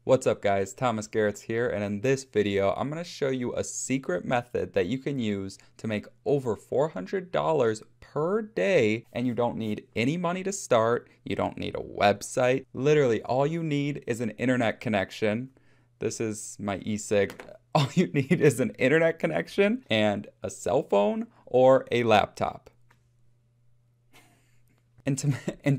What's up guys, Thomas Garetz here, and in this video I'm going to show you a secret method that you can use to make over $400 per day, and you don't need any money to start, you don't need a website. Literally all you need is an internet connection. This is my e-cig. All you need is an internet connection and a cell phone or a laptop. And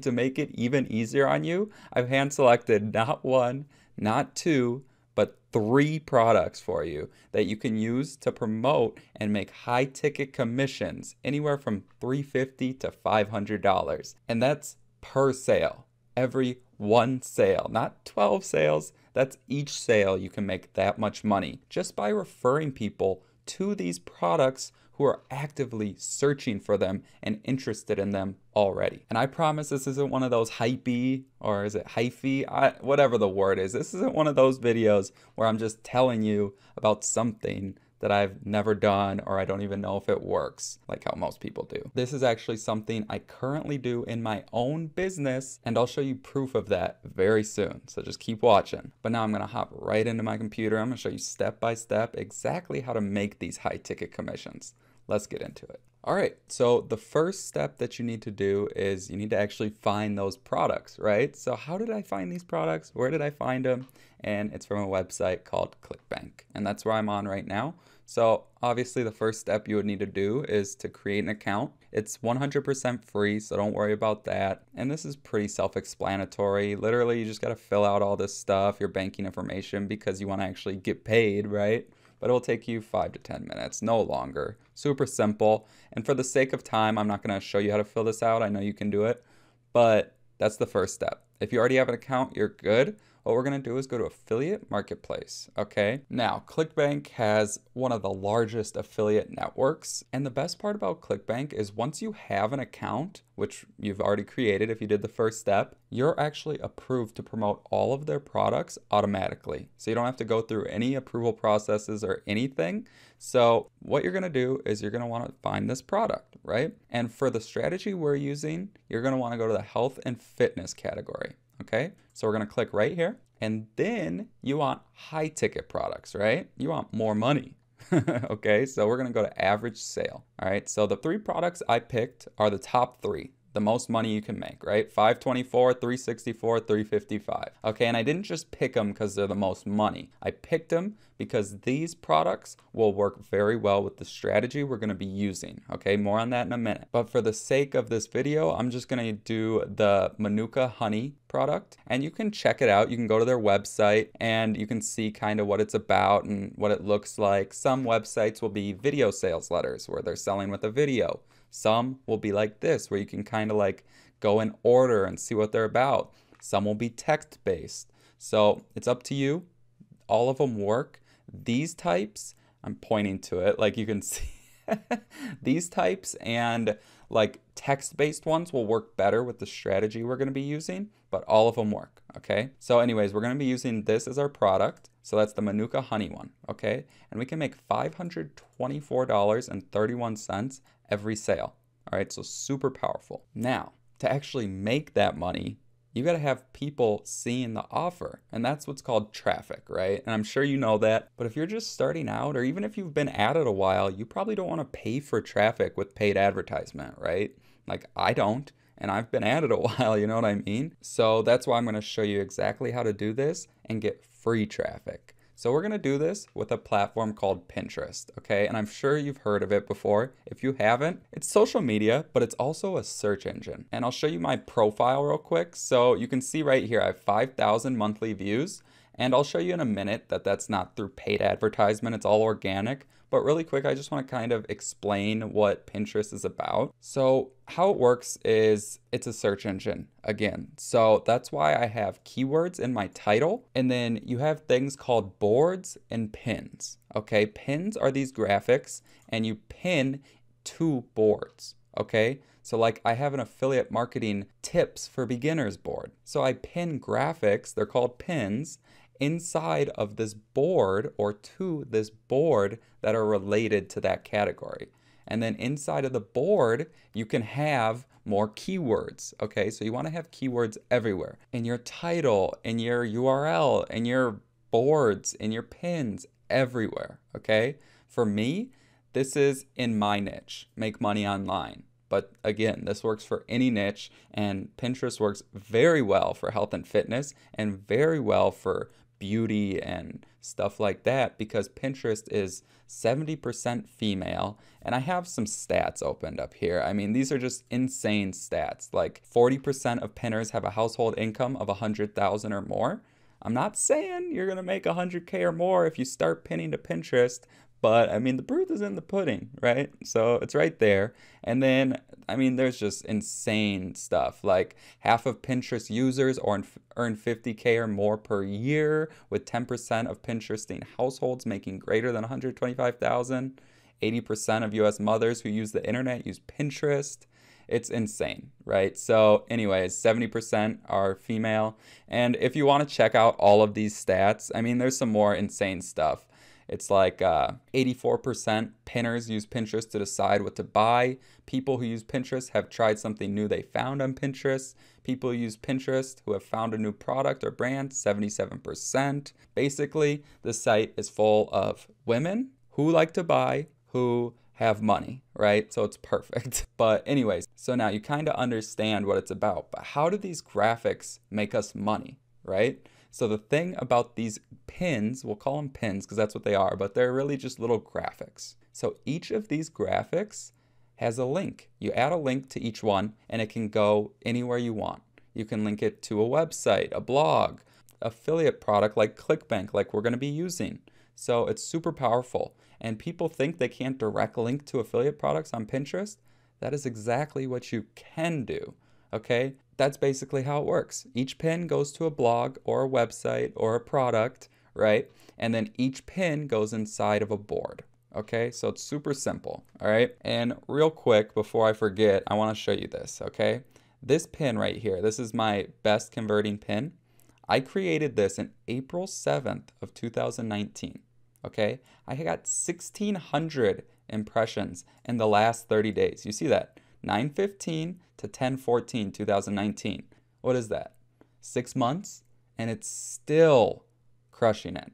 to make it even easier on you, I've hand selected not one, not two, but 3 products for you that you can use to promote and make high ticket commissions anywhere from $350 to $500. And that's per sale. Every one sale, not 12 sales. That's each sale you can make that much money just by referring people to these products who are actively searching for them and interested in them already. And I promise this isn't one of those hypey, or is it hyphy? Whatever the word is. This isn't one of those videos where I'm just telling you about something that I've never done or I don't even know if it works, like how most people do. This is actually something I currently do in my own business, and I'll show you proof of that very soon. So just keep watching. But now I'm gonna hop right into my computer. I'm gonna show you step by step exactly how to make these high ticket commissions. Let's get into it. All right, so the first step that you need to do is you need to actually find those products, right? So how did I find these products? Where did I find them? And it's from a website called ClickBank, and that's where I'm on right now. So obviously the first step you would need to do is to create an account. It's 100% free, so don't worry about that. And this is pretty self-explanatory. Literally, you just gotta fill out all this stuff, your banking information, because you wanna actually get paid, right? But it'll take you 5 to 10 minutes, no longer. Super simple. And for the sake of time, I'm not gonna show you how to fill this out. I know you can do it, but that's the first step. If you already have an account, you're good. What we're gonna do is go to Affiliate Marketplace, okay? Now, ClickBank has one of the largest affiliate networks, and the best part about ClickBank is once you have an account, which you've already created if you did the first step, you're actually approved to promote all of their products automatically. So you don't have to go through any approval processes or anything. So what you're gonna do is you're gonna wanna find this product, right? And for the strategy we're using, you're gonna wanna go to the health and fitness category. Okay, so we're gonna click right here, and then you want high ticket products, right? You want more money. Okay, so we're gonna go to average sale. All right, so the 3 products I picked are the top 3, the most money you can make, right? 524, 364, 355. Okay, and I didn't just pick them because they're the most money. I picked them because these products will work very well with the strategy we're gonna be using. Okay, more on that in a minute. But for the sake of this video, I'm just gonna do the Manuka honey product, and you can check it out. You can go to their website and you can see kind of what it's about and what it looks like. Some websites will be video sales letters where they're selling with a video. Some will be like this, where you can kind of like go in order and see what they're about. Some will be text-based. So it's up to you. All of them work. These types, I'm pointing to it, like you can see, these types and like text-based ones will work better with the strategy we're gonna be using, but all of them work, okay? So anyways, we're gonna be using this as our product. So that's the Manuka honey one, okay? And we can make $524.31 every sale. All right, so super powerful. Now, to actually make that money, you gotta have people seeing the offer, and that's what's called traffic, right? And I'm sure you know that, but if you're just starting out, or even if you've been at it a while, you probably don't wanna pay for traffic with paid advertisement, right? Like I don't, and I've been at it a while, you know what I mean? So that's why I'm gonna show you exactly how to do this and get free traffic. So we're gonna do this with a platform called Pinterest, okay? And I'm sure you've heard of it before. If you haven't, it's social media, but it's also a search engine. And I'll show you my profile real quick. So you can see right here, I have 5,000 monthly views. And I'll show you in a minute that that's not through paid advertisement, it's all organic. But really quick, I just want to kind of explain what Pinterest is about. So how it works is it's a search engine again. So that's why I have keywords in my title. And then you have things called boards and pins. Okay, pins are these graphics and you pin to boards. Okay, so like I have an affiliate marketing tips for beginners board. So I pin graphics, they're called pins, inside of this board or to this board that are related to that category. And then inside of the board, you can have more keywords, okay? So you want to have keywords everywhere. In your title, in your URL, in your boards, in your pins, everywhere, okay? For me, this is in my niche, make money online. But again, this works for any niche, and Pinterest works very well for health and fitness and very well for beauty and stuff like that, because Pinterest is 70% female. And I have some stats opened up here. I mean, these are just insane stats. Like 40% of pinners have a household income of 100,000 or more. I'm not saying you're gonna make 100K or more if you start pinning to Pinterest, but I mean, the proof is in the pudding, right? So it's right there. And then, I mean, there's just insane stuff. Like half of Pinterest users earn 50K or more per year, with 10% of Pinteresting households making greater than 125,000. 80% of US mothers who use the internet use Pinterest. It's insane, right? So anyways, 70% are female. And if you want to check out all of these stats, I mean, there's some more insane stuff. It's like 84% pinners use Pinterest to decide what to buy. People who use Pinterest have tried something new they found on Pinterest. People who use Pinterest who have found a new product or brand, 77%. Basically, the site is full of women who like to buy, who have money, right? So it's perfect. But anyways, so now you kind of understand what it's about. But how do these graphics make us money, right? So the thing about these pins, we'll call them pins because that's what they are, but they're really just little graphics. So each of these graphics has a link. You add a link to each one and it can go anywhere you want. You can link it to a website, a blog, affiliate product like ClickBank, like we're going to be using. So it's super powerful. And people think they can't direct link to affiliate products on Pinterest. That is exactly what you can do, okay? That's basically how it works. Each pin goes to a blog or a website or a product, right? And then each pin goes inside of a board, okay? So it's super simple, all right? And real quick, before I forget, I want to show you this, okay? This pin right here, this is my best converting pin. I created this in April 7th of 2019, okay? I got 1,600 impressions in the last 30 days. You see that? 9/15 to 10/14, 2019. What is that? 6 months? And it's still crushing it.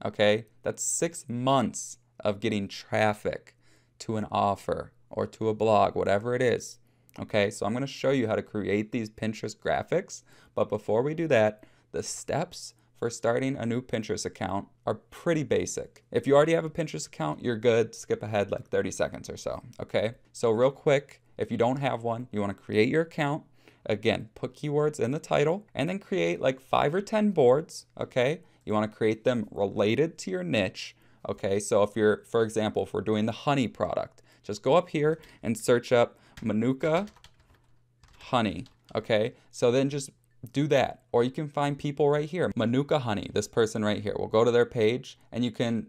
Okay? That's 6 months of getting traffic to an offer or to a blog, whatever it is. Okay? So I'm going to show you how to create these Pinterest graphics. But before we do that, the steps for starting a new Pinterest account are pretty basic. If you already have a Pinterest account, you're good. Skip ahead like 30 seconds or so, okay? So real quick, if you don't have one, you want to create your account. Again, put keywords in the title and then create like 5 or 10 boards, okay? You want to create them related to your niche, okay? So if you're, for example, if we're doing the honey product, just go up here and search up Manuka honey, okay? So then just do that. Or you can find people right here. Manuka honey, this person right here. We'll go to their page and you can,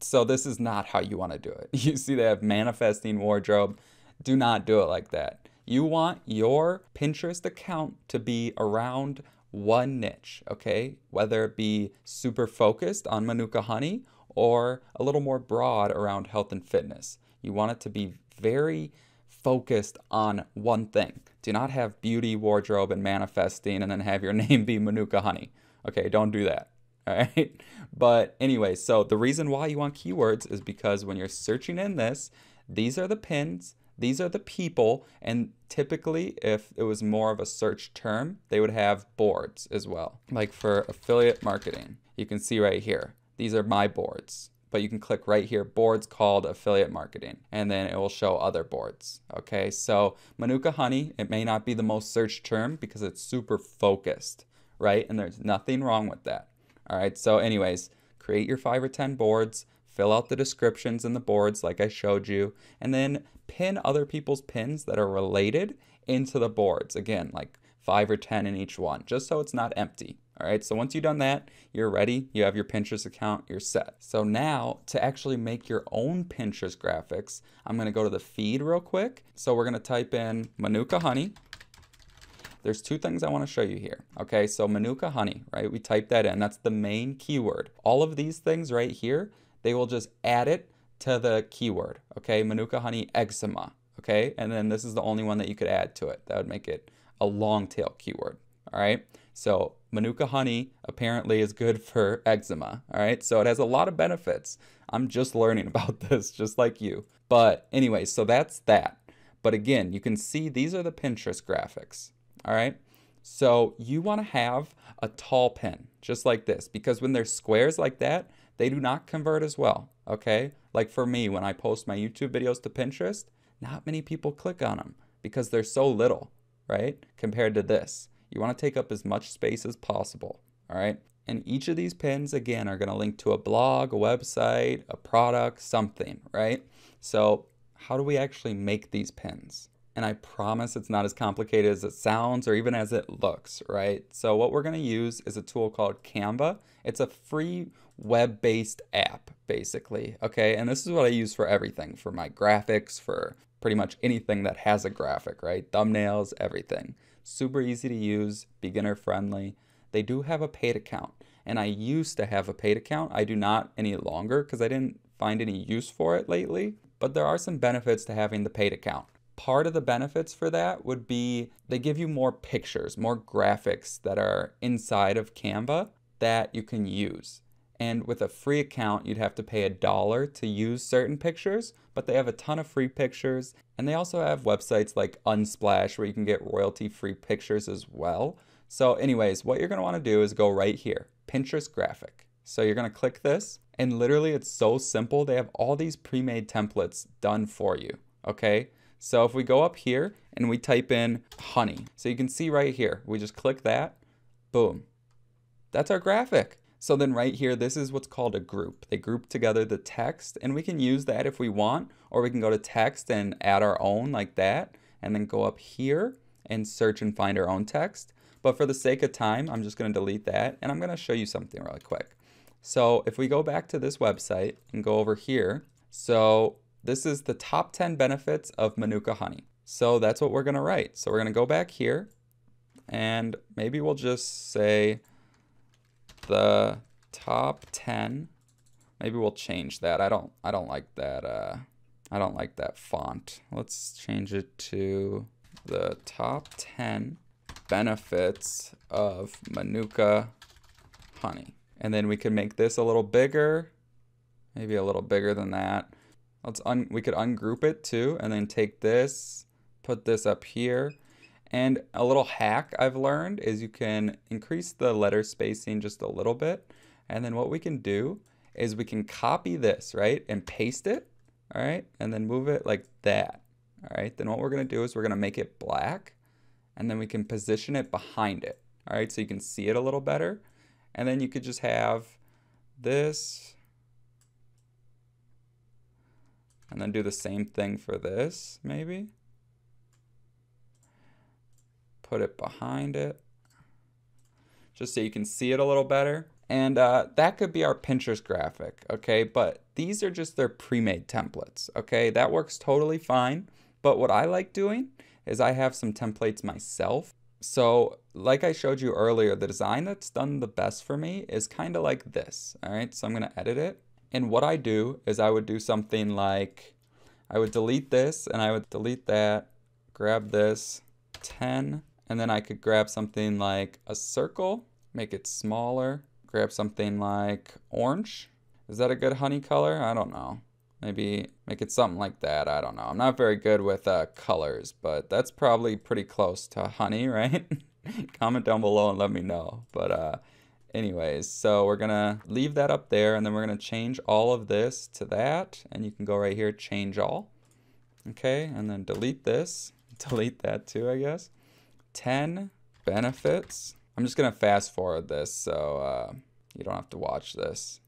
so this is not how you want to do it. You see they have manifesting wardrobe. Do not do it like that. You want your Pinterest account to be around one niche, okay? Whether it be super focused on Manuka honey or a little more broad around health and fitness. You want it to be very focused on one thing. Do not have beauty, wardrobe, and manifesting and then have your name be Manuka honey. Okay, don't do that. All right. But anyway, so the reason why you want keywords is because when you're searching in this, these are the pins, these are the people, and typically if it was more of a search term, they would have boards as well. Like for affiliate marketing, you can see right here, these are my boards. But you can click right here, boards called affiliate marketing, and then it will show other boards. Okay, so Manuka honey, it may not be the most searched term because it's super focused, right? And there's nothing wrong with that. All right, so anyways, create your 5 or 10 boards, fill out the descriptions in the boards like I showed you, and then pin other people's pins that are related into the boards. Again, like 5 or 10 in each one, just so it's not empty. All right, so once you've done that, you're ready. You have your Pinterest account, you're set. So now to actually make your own Pinterest graphics, I'm gonna go to the feed real quick. So we're gonna type in Manuka honey. There's 2 things I wanna show you here. Okay, so Manuka honey, right? We type that in, that's the main keyword. All of these things right here, they will just add it to the keyword, okay? Manuka honey eczema, okay? And then this is the only one that you could add to it. That would make it a long tail keyword, all right? So Manuka honey apparently is good for eczema, all right? So it has a lot of benefits. I'm just learning about this, just like you. But anyway, so that's that. But again, you can see these are the Pinterest graphics, all right? So you want to have a tall pin, just like this, because when they're squares like that, they do not convert as well, okay? Like for me, when I post my YouTube videos to Pinterest, not many people click on them because they're so little, right? Compared to this. You want to take up as much space as possible, all right? And each of these pins, again, are going to link to a blog, a website, a product, something, right? So how do we actually make these pins? And I promise it's not as complicated as it sounds or even as it looks, right? So what we're going to use is a tool called Canva. It's a free web-based app, basically, okay? And this is what I use for everything, for my graphics, for pretty much anything that has a graphic, right? Thumbnails, everything. Super easy to use, beginner friendly. They do have a paid account, and I used to have a paid account. I do not any longer because I didn't find any use for it lately, but there are some benefits to having the paid account. Part of the benefits for that would be they give you more pictures, more graphics that are inside of Canva that you can use. And with a free account, you'd have to pay $1 to use certain pictures, but they have a ton of free pictures. And they also have websites like Unsplash where you can get royalty-free pictures as well. So anyways, what you're going to want to do is go right here, Pinterest graphic. So you're going to click this, and literally it's so simple. They have all these pre-made templates done for you, okay? So if we go up here and we type in honey, so you can see right here, we just click that, boom. That's our graphic. So then right here, this is what's called a group. They group together the text, and we can use that if we want, or we can go to text and add our own like that, and then go up here and search and find our own text. But for the sake of time, I'm just going to delete that, and I'm going to show you something really quick. So if we go back to this website and go over here, so this is the top 10 benefits of Manuka honey. So that's what we're going to write. So we're going to go back here, and maybe we'll just say the top 10. Maybe we'll change that. I don't like that. I don't like that font. Let's change it to the top 10 benefits of Manuka honey. And then we can make this a little bigger, maybe a little bigger than that. We could ungroup it too, and then take this, put this up here. And a little hack I've learned is you can increase the letter spacing just a little bit. And then what we can do is we can copy this, right? And paste it, all right? And then move it like that, all right? Then what we're gonna do is we're gonna make it black, and then we can position it behind it, all right? So you can see it a little better. And then you could just have this, and then do the same thing for this, maybe. Put it behind it, just so you can see it a little better. And that could be our Pinterest graphic, okay? But these are just their pre-made templates, okay? That works totally fine. But what I like doing is I have some templates myself. So like I showed you earlier, the design that's done the best for me is kind of like this, all right? So I'm gonna edit it. And what I do is I would do something like, I would delete this and I would delete that, grab this, 10, and then I could grab something like a circle, make it smaller, grab something like orange. Is that a good honey color? I don't know. Maybe make it something like that. I don't know. I'm not very good with colors, but that's probably pretty close to honey, right? Comment down below and let me know. But anyways, so we're gonna leave that up there, and then we're gonna change all of this to that, and you can go right here, change all. Okay, and then delete this, delete that too, I guess. 10 benefits. I'm just gonna fast forward this so you don't have to watch this.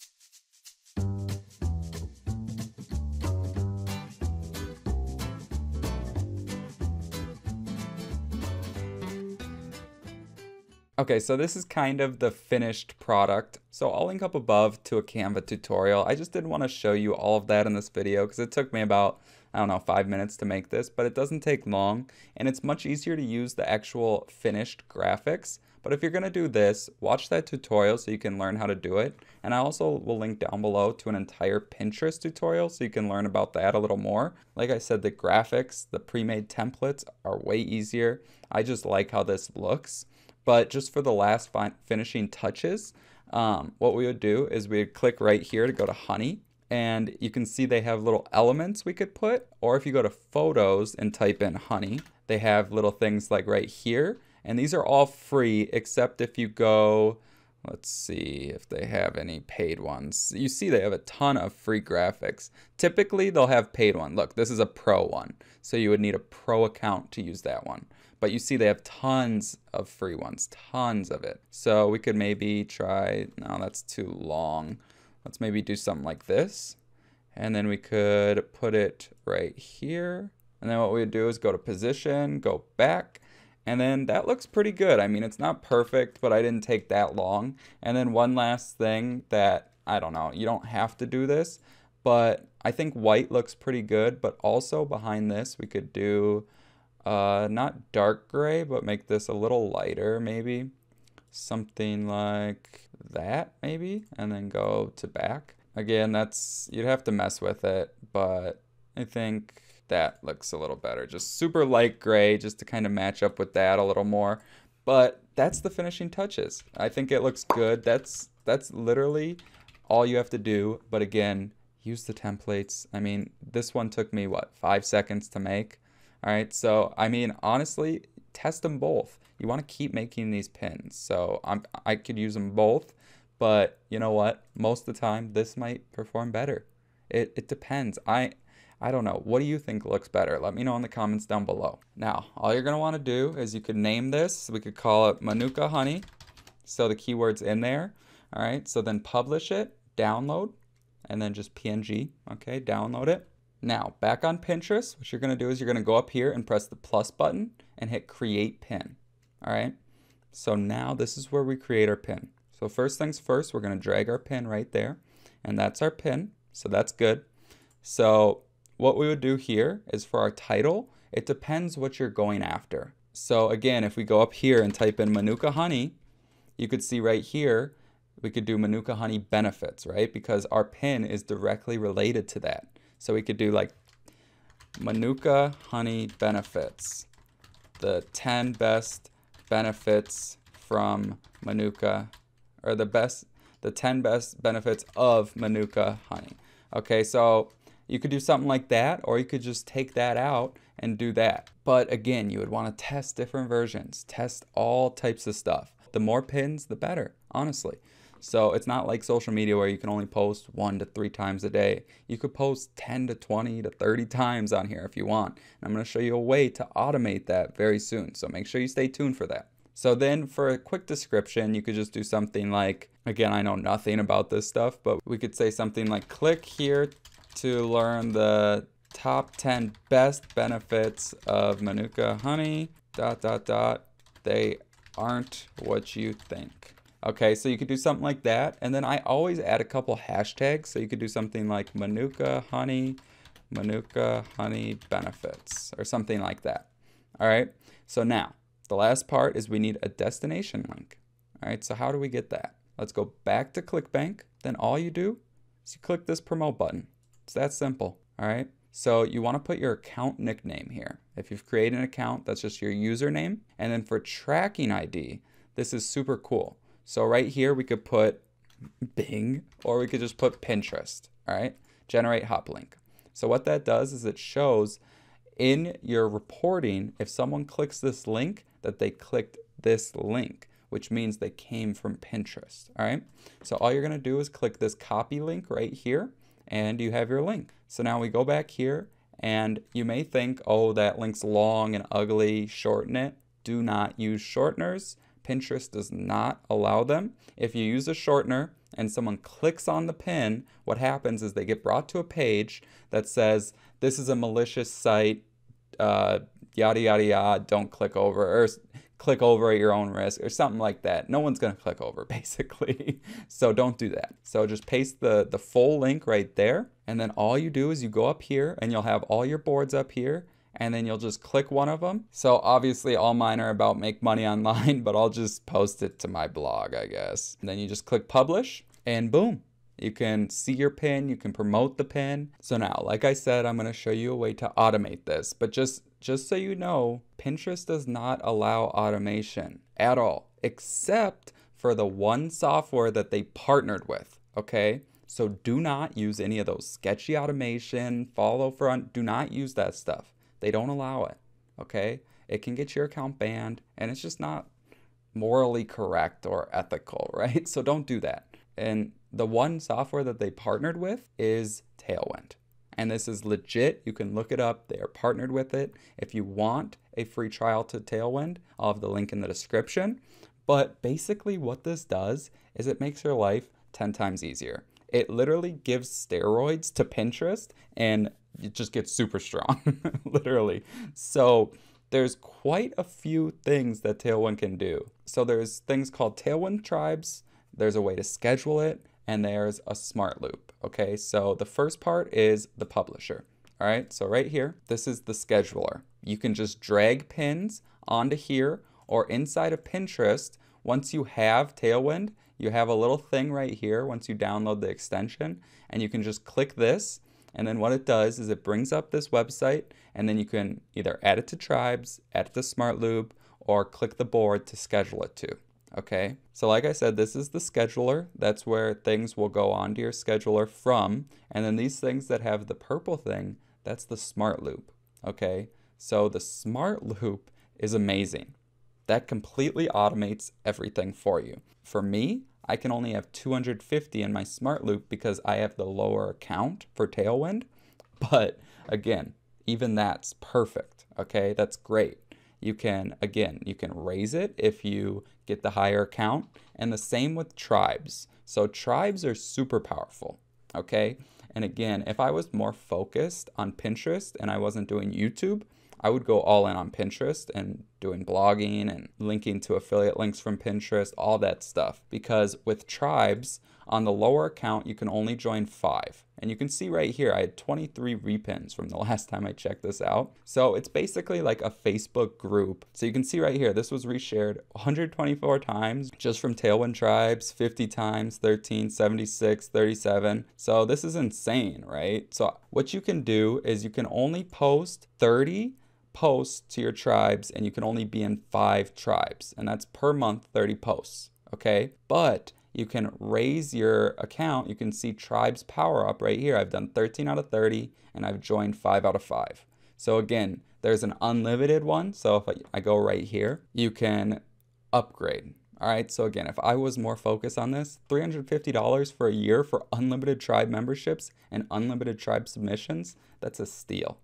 Okay, so this is kind of the finished product. So I'll link up above to a Canva tutorial. I just didn't want to show you all of that in this video because it took me about, I don't know, 5 minutes to make this, but it doesn't take long, and it's much easier to use the actual finished graphics But if you're going to do this, watch that tutorial so you can learn how to do it. And I also will link down below to an entire Pinterest tutorial so you can learn about that a little more. Like I said, the graphics, the pre-made templates are way easier. I just like how this looks. But just for the last finishing touches, what we would do is we would click right here to go to Honey. And you can see they have little elements we could put. Or if you go to Photos and type in Honey, they have little things like right here. And these are all free, except if you go, let's see if they have any paid ones. You see they have a ton of free graphics. Typically, they'll have paid one. Look, this is a pro one. So you would need a pro account to use that one. But you see they have tons of free ones, tons of it. So we could maybe try, no, that's too long. Let's maybe do something like this. And then we could put it right here. And then what we would do is go to position, go back. And then that looks pretty good. I mean, it's not perfect, but I didn't take that long. And then one last thing that, I don't know, you don't have to do this, but I think white looks pretty good. But also behind this, we could do not dark gray, but make this a little lighter maybe. Something like that maybe, and then go to back. Again, that's, you'd have to mess with it, but I think that looks a little better. Just super light gray just to kind of match up with that a little more. But that's the finishing touches. I think it looks good. That's literally all you have to do. But again, use the templates. I mean, this one took me, what, 5 seconds to make? All right, so I mean, honestly, test them both. You want to keep making these pins. So I could use them both, but you know what? Most of the time, this might perform better. It depends. I don't know. What do you think looks better? Let me know in the comments down below. Now, all you're going to want to do is you could name this. We could call it Manuka Honey. So the keyword's in there. All right, so then publish it, download, and then just PNG. Okay, download it. Now, back on Pinterest, what you're going to do is you're going to go up here and press the plus button and hit create pin. All right, so now this is where we create our pin. So first things first, we're going to drag our pin right there, and that's our pin. So that's good. So what we would do here is for our title, it depends what you're going after. So again, if we go up here and type in Manuka Honey, you could see right here, we could do Manuka Honey benefits, right? Because our pin is directly related to that. So we could do like Manuka Honey benefits, the 10 best benefits from Manuka, or the 10 best benefits of Manuka Honey. Okay, so you could do something like that, or you could just take that out and do that. But again, you would want to test different versions, test all types of stuff. The more pins, the better, honestly. So it's not like social media where you can only post 1 to 3 times a day. You could post 10 to 20 to 30 times on here if you want. And I'm going to show you a way to automate that very soon. So make sure you stay tuned for that. So then for a quick description, you could just do something like, again, I know nothing about this stuff, but we could say something like, click here to learn the top 10 best benefits of Manuka Honey, ... They aren't what you think. Okay, so you could do something like that. And then I always add a couple hashtags. So you could do something like Manuka Honey benefits, or something like that. All right, so now the last part is we need a destination link. All right, so how do we get that? Let's go back to ClickBank. Then all you do is you click this promote button. It's that simple. All right, so you want to put your account nickname here. If you've created an account, that's just your username. And then for tracking ID, this is super cool. So right here, we could put Bing, or we could just put Pinterest, all right? Generate hop link. So what that does is it shows in your reporting, if someone clicks this link, that they clicked this link, which means they came from Pinterest, all right? So all you're gonna do is click this copy link right here, and you have your link. So now we go back here, and you may think, oh, that link's long and ugly, shorten it. Do not use shorteners. Pinterest does not allow them. If you use a shortener and someone clicks on the pin, what happens is they get brought to a page that says, this is a malicious site, yada, yada, yada, don't click over, or click over at your own risk, or something like that. No one's gonna click over, basically. So don't do that. So just paste the full link right there, and then all you do is you go up here and you'll have all your boards up here, and then you'll just click one of them. So obviously all mine are about make money online, but I'll just post it to my blog, I guess. And then you just click publish and boom. You can see your pin, you can promote the pin. So now, like I said, I'm gonna show you a way to automate this, but just so you know, Pinterest does not allow automation at all, except for the one software that they partnered with, okay? So do not use any of those sketchy automation, follow front, do not use that stuff. They don't allow it, okay? It can get your account banned, and it's just not morally correct or ethical, right? So don't do that. And the one software that they partnered with is Tailwind. And this is legit. You can look it up. They are partnered with it. If you want a free trial to Tailwind, I'll have the link in the description. But basically what this does is it makes your life 10 times easier. It literally gives steroids to Pinterest and it just gets super strong, literally. So there's quite a few things that Tailwind can do. So there's things called Tailwind tribes. There's a way to schedule it, and there's a smart loop. Okay, so the first part is the publisher. All right, so right here, this is the scheduler. You can just drag pins onto here or inside of Pinterest. Once you have Tailwind, you have a little thing right here once you download the extension, and you can just click this, and then what it does is it brings up this website, and then you can either add it to tribes, add it to smart loop, or click the board to schedule it to. Okay, so like I said, this is the scheduler. That's where things will go onto your scheduler from. And then these things that have the purple thing, that's the smart loop. Okay, so the smart loop is amazing. That completely automates everything for you. For me, I can only have 250 in my smart loop because I have the lower account for Tailwind. But again, even that's perfect. Okay, that's great. You can raise it if you get the higher account, and the same with tribes. So tribes are super powerful, okay? And again, if I was more focused on Pinterest and I wasn't doing YouTube, I would go all in on Pinterest and doing blogging and linking to affiliate links from Pinterest, all that stuff. Because with tribes, on the lower account, you can only join 5. And you can see right here, I had 23 repins from the last time I checked this out. So it's basically like a Facebook group. So you can see right here, this was reshared 124 times just from Tailwind tribes, 50 times, 13, 76, 37. So this is insane, right? So what you can do is you can only post 30 posts to your tribes, and you can only be in 5 tribes, and that's per month 30 posts, okay? But you can raise your account. You can see tribes power up right here. I've done 13 out of 30 and I've joined 5 out of 5. So again, there's an unlimited one. So if I go right here, you can upgrade. All right, so again, if I was more focused on this, $350 for a year for unlimited tribe memberships and unlimited tribe submissions, that's a steal.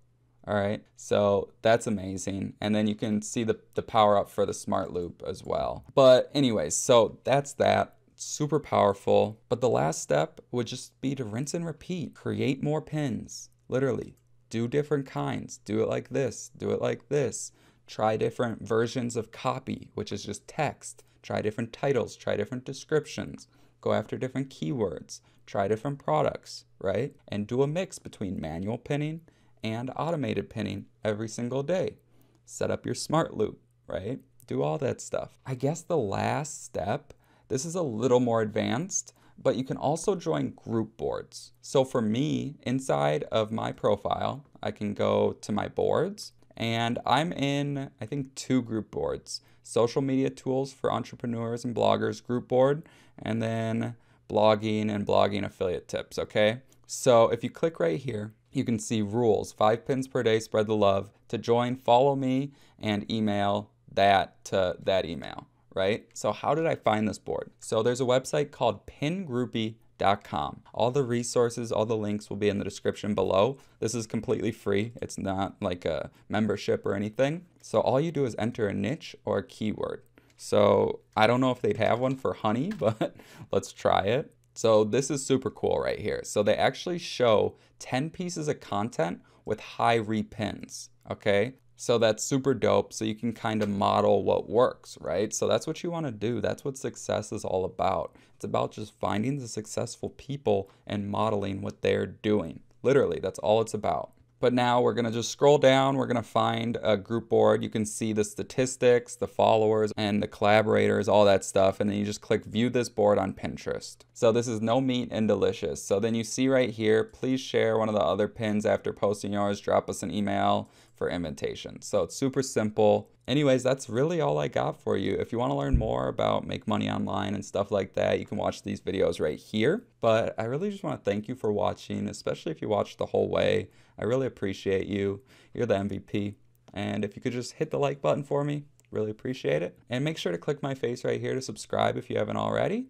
All right, so that's amazing. And then you can see the power up for the smart loop as well. But anyways, so that's that. Super powerful. But the last step would just be to rinse and repeat. Create more pins. Literally. Do different kinds. Do it like this. Do it like this. Try different versions of copy, which is just text. Try different titles. Try different descriptions. Go after different keywords. Try different products, right? And do a mix between manual pinning and automated pinning every single day. Set up your smart loop, right? Do all that stuff. I guess the last step, this is a little more advanced, but you can also join group boards. So for me, inside of my profile, I can go to my boards, and I'm in, I think, 2 group boards. Social media tools for entrepreneurs and bloggers group board, and then blogging and blogging affiliate tips, okay? So if you click right here, you can see rules, 5 pins per day, spread the love. To join, follow me and email that to that email. Right? So how did I find this board? So there's a website called pingroupie.com. All the resources, all the links will be in the description below. This is completely free. It's not like a membership or anything. So all you do is enter a niche or a keyword. So I don't know if they'd have one for honey, but let's try it. So this is super cool right here. So they actually show 10 pieces of content with high repins, okay? So that's super dope. So you can kind of model what works, right? So that's what you want to do. That's what success is all about. It's about just finding the successful people and modeling what they're doing. Literally, that's all it's about. But now we're going to just scroll down. We're going to find a group board. You can see the statistics, the followers, and the collaborators, all that stuff. And then you just click view this board on Pinterest. So this is no meat and delicious. So then you see right here, please share one of the other pins after posting yours. Drop us an email for invitation. So it's super simple. Anyways, that's really all I got for you. If you want to learn more about make money online and stuff like that, you can watch these videos right here. But I really just want to thank you for watching, especially if you watched the whole way. I really appreciate you. You're the MVP. And if you could just hit the like button for me, really appreciate it. And make sure to click my face right here to subscribe if you haven't already.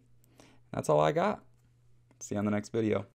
That's all I got. See you on the next video.